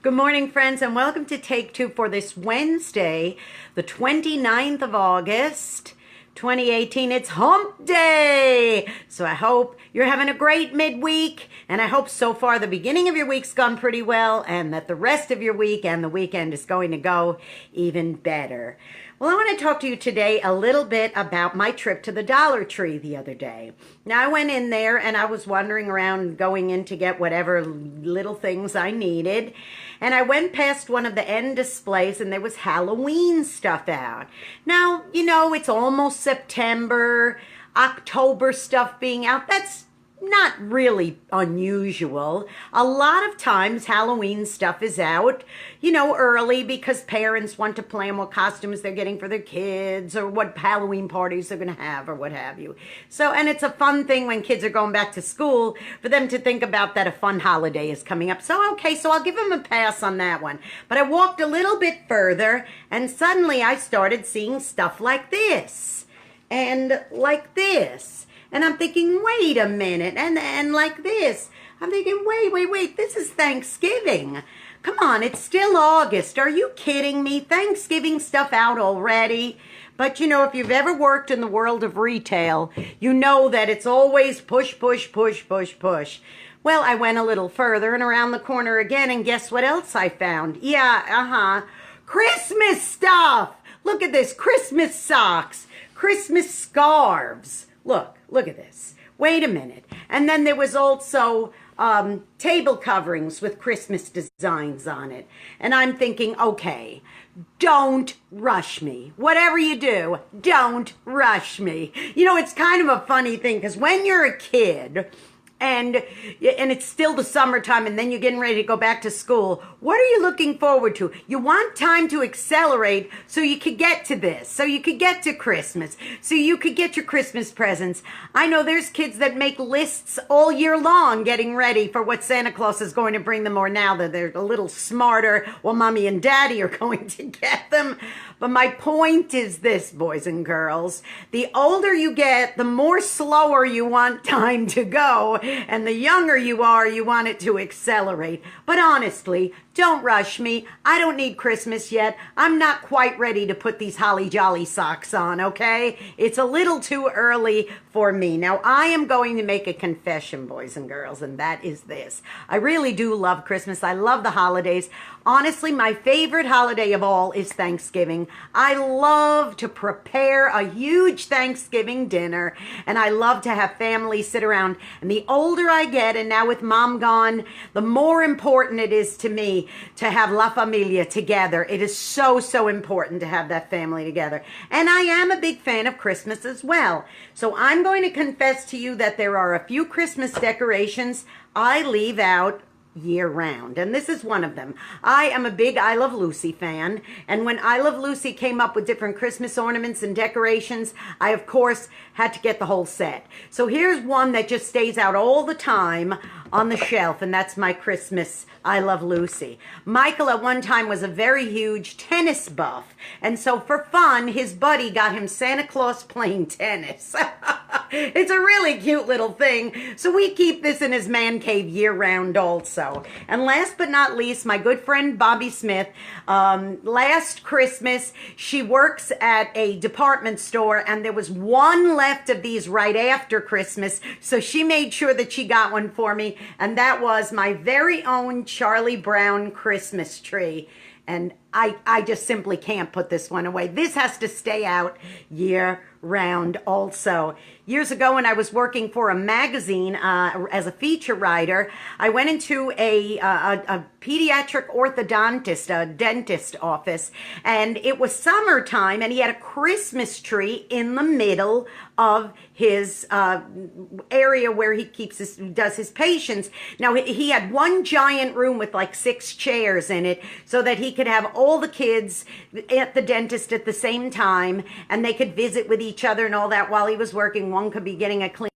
Good morning, friends, and welcome to Take Two for this Wednesday, the 29th of August, 2018. It's hump day! So I hope you're having a great midweek, and I hope so far the beginning of your week's gone pretty well, and that the rest of your week and the weekend is going to go even better. Well, I want to talk to you today a little bit about my trip to the Dollar Tree the other day. Now, I went in there and I was wandering around going in to get whatever little things I needed. And I went past one of the end displays and there was Halloween stuff out. Now, you know, it's almost September, October stuff being out. That's not really unusual. A lot of times Halloween stuff is out, you know, early because parents want to plan what costumes they're getting for their kids or what Halloween parties they're going to have or what have you. So, and it's a fun thing when kids are going back to school for them to think about that a fun holiday is coming up. So, okay, so I'll give them a pass on that one. But I walked a little bit further and suddenly I started seeing stuff like this and like this. And I'm thinking, wait a minute, and like this. I'm thinking, wait, this is Thanksgiving. Come on, it's still August. Are you kidding me? Thanksgiving stuff out already? But you know, if you've ever worked in the world of retail, you know that it's always push. Well, I went a little further and around the corner again, and guess what else I found? Yeah, Christmas stuff! Look at this, Christmas socks, Christmas scarves. Look at this. Wait a minute. And then there was also table coverings with Christmas designs on it. And I'm thinking, okay, don't rush me. Whatever you do, don't rush me. You know, it's kind of a funny thing because when you're a kid and it's still the summertime and then you're getting ready to go back to school, what are you looking forward to? You want time to accelerate so you could get to this, so you could get to Christmas, so you could get your Christmas presents. I know there's kids that make lists all year long getting ready for what Santa Claus is going to bring them, or now that they're a little smarter, well, mommy and daddy are going to get them. But my point is this, boys and girls, the older you get, the more slower you want time to go. And the younger you are, you want it to accelerate. But honestly, don't rush me. I don't need Christmas yet. I'm not quite ready to put these holly jolly socks on, okay? It's a little too early for me. Now, I am going to make a confession, boys and girls, and that is this. I really do love Christmas. I love the holidays. Honestly, my favorite holiday of all is Thanksgiving. I love to prepare a huge Thanksgiving dinner, and I love to have family sit around. And the older I get, and now with mom gone, the more important it is to me to have La Familia together. It is so important to have that family together. And I am a big fan of Christmas as well. So I'm going to confess to you that there are a few Christmas decorations I leave out year round, and this is one of them. I am a big I Love Lucy fan, and when I Love Lucy came up with different Christmas ornaments and decorations, I of course had to get the whole set. So here's one that just stays out all the time on the shelf, and that's my Christmas I Love Lucy. Michael at one time was a very huge tennis buff, and so for fun, his buddy got him Santa Claus playing tennis. It's a really cute little thing, so we keep this in his man cave year-round also. And last but not least, my good friend Bobby Smith, last Christmas, she works at a department store, and there was one left of these right after Christmas, so she made sure that she got one for me, and that was my very own Charlie Brown Christmas tree. And I just simply can't put this one away. This has to stay out year round also. Years ago when I was working for a magazine as a feature writer, I went into a pediatric orthodontist, a dentist office, and it was summertime and he had a Christmas tree in the middle of his area where he does his patients. Now he had one giant room with like 6 chairs in it so that he could have all the kids at the dentist at the same time and they could visit with each other and all that while he was working. One could be getting a clean.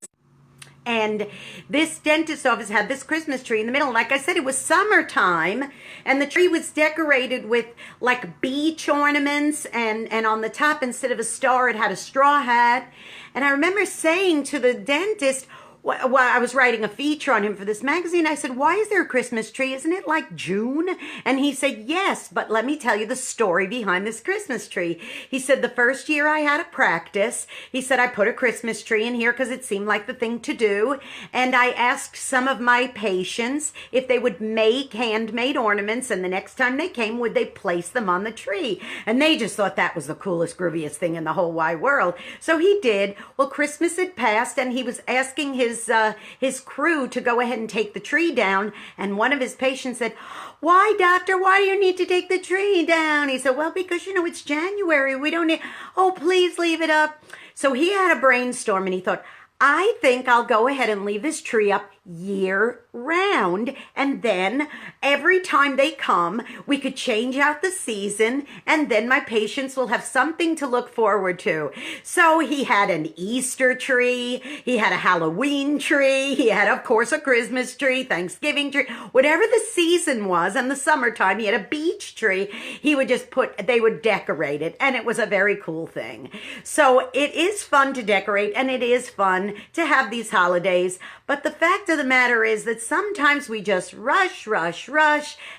And this dentist office had this Christmas tree in the middle. Like I said, it was summertime, and the tree was decorated with like beach ornaments, and on the top, instead of a star, it had a straw hat. And I remember saying to the dentist, well, I was writing a feature on him for this magazine. I said, why is there a Christmas tree? Isn't it like June? And he said, yes, but let me tell you the story behind this Christmas tree. He said, the first year I had a practice, he said, I put a Christmas tree in here because it seemed like the thing to do. And I asked some of my patients if they would make handmade ornaments, and the next time they came, would they place them on the tree? And they just thought that was the coolest, grooviest thing in the whole wide world. So he did. Well, Christmas had passed, and he was asking his crew to go ahead and take the tree down. And one of his patients said, why, doctor, why do you need to take the tree down? He said, well, because, it's January. We don't need, oh, please leave it up. So he had a brainstorm, and he thought, I think I'll go ahead and leave this tree up year round, and then every time they come, we could change out the season, and then my patients will have something to look forward to. So he had an Easter tree, he had a Halloween tree, he had, of course, a Christmas tree, Thanksgiving tree, whatever the season was. In the summertime, he had a beach tree. They would decorate it, and it was a very cool thing. So it is fun to decorate, and it is fun to have these holidays, but the fact of the matter is that sometimes we just rush,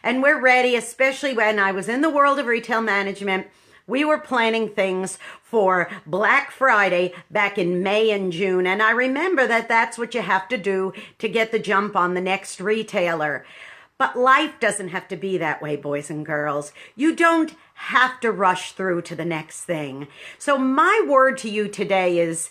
and we're ready, especially when I was in the world of retail management. We were planning things for Black Friday back in May and June, and I remember that that's what you have to do to get the jump on the next retailer. But life doesn't have to be that way, boys and girls. You don't have to rush through to the next thing. So my word to you today is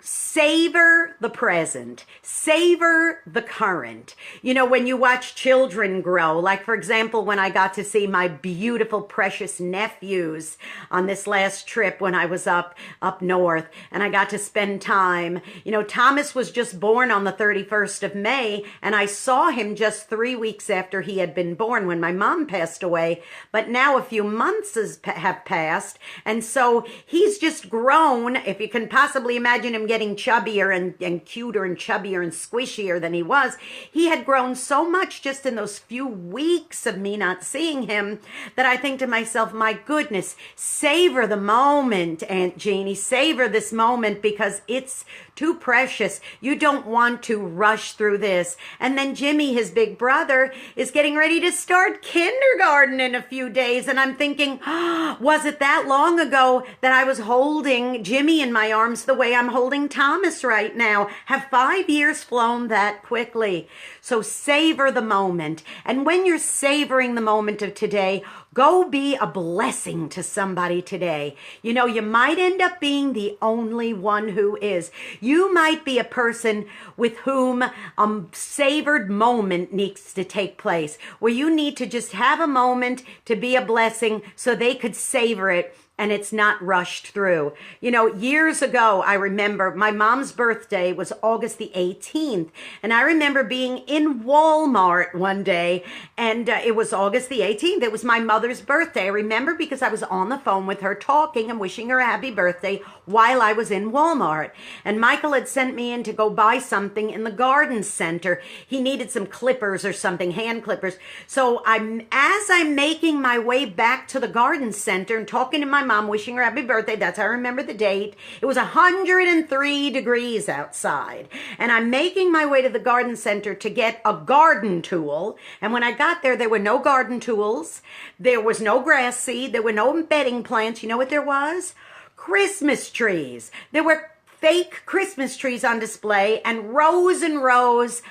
savor the present, savor the current. When you watch children grow, like for example, when I got to see my beautiful, precious nephews on this last trip when I was up north, and I got to spend time. Thomas was just born on the 31st of May, and I saw him just 3 weeks after he had been born when my mom passed away. But now a few months have passed, and so he's just grown. If you can possibly imagine him getting chubbier and cuter and chubbier and squishier than he was. He had grown so much just in those few weeks of me not seeing him that I think to myself, my goodness, savor the moment, Aunt Jeannie, savor this moment because it's too precious. You don't want to rush through this. And then Jimmy, his big brother, is getting ready to start kindergarten in a few days. And I'm thinking, was it that long ago that I was holding Jimmy in my arms the way I'm holding Thomas right now? Have 5 years flown that quickly? So savor the moment. And when you're savoring the moment of today, go be a blessing to somebody today. You might end up being the only one who is. You might be a person with whom a savored moment needs to take place, where you need to just have a moment to be a blessing so they could savor it and it's not rushed through. Years ago, I remember my mom's birthday was August the 18th. And I remember being in Walmart one day, and it was August the 18th. It was my mother's birthday. I remember because I was on the phone with her talking and wishing her a happy birthday while I was in Walmart. And Michael had sent me in to go buy something in the garden center. He needed some clippers or something, hand clippers. So as I'm making my way back to the garden center and talking to my mom, wishing her happy birthday. That's how I remember the date. It was 103 degrees outside. And I'm making my way to the garden center to get a garden tool. And when I got there, there were no garden tools. There was no grass seed. There were no bedding plants. You know what there was? Christmas trees. There were fake Christmas trees on display and rows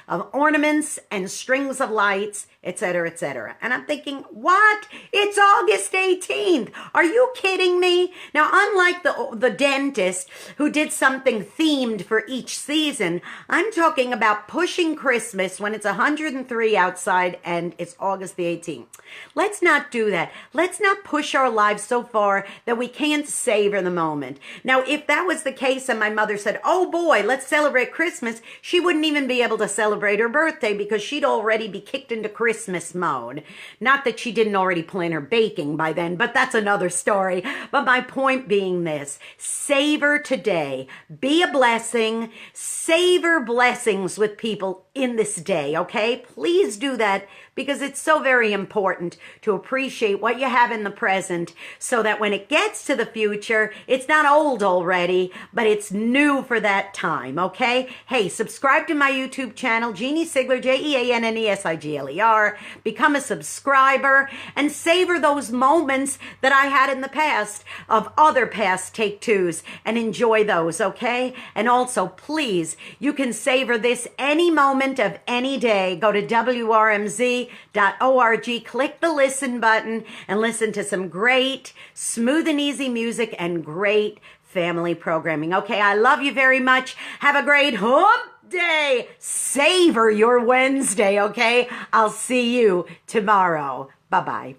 of ornaments and strings of lights, etc., etc. And I'm thinking, what? It's August 18th. Are you kidding me? Now, unlike the dentist who did something themed for each season, I'm talking about pushing Christmas when it's 103 outside and it's August the 18th. Let's not do that. Let's not push our lives so far that we can't savor the moment. Now, if that was the case and my mother said, oh boy, let's celebrate Christmas, she wouldn't even be able to celebrate her birthday because she'd already be kicked into Christmas mode. Not that she didn't already plan her baking by then, but that's another story. But my point being this, savor today, be a blessing, savor blessings with people in this day, okay? Please do that because it's so very important to appreciate what you have in the present so that when it gets to the future, it's not old already, but it's new for that time, okay? Hey, subscribe to my YouTube channel, Jeannie Sigler, Jeannesigler. Become a subscriber and savor those moments that I had in the past of other past Take Twos and enjoy those, okay? And also, please, you can savor this any moment of any day. Go to WRMZ.org, click the listen button, and listen to some great, smooth and easy music and great family programming. Okay, I love you very much. Have a great hump day. Savor your Wednesday, okay? I'll see you tomorrow. Bye-bye.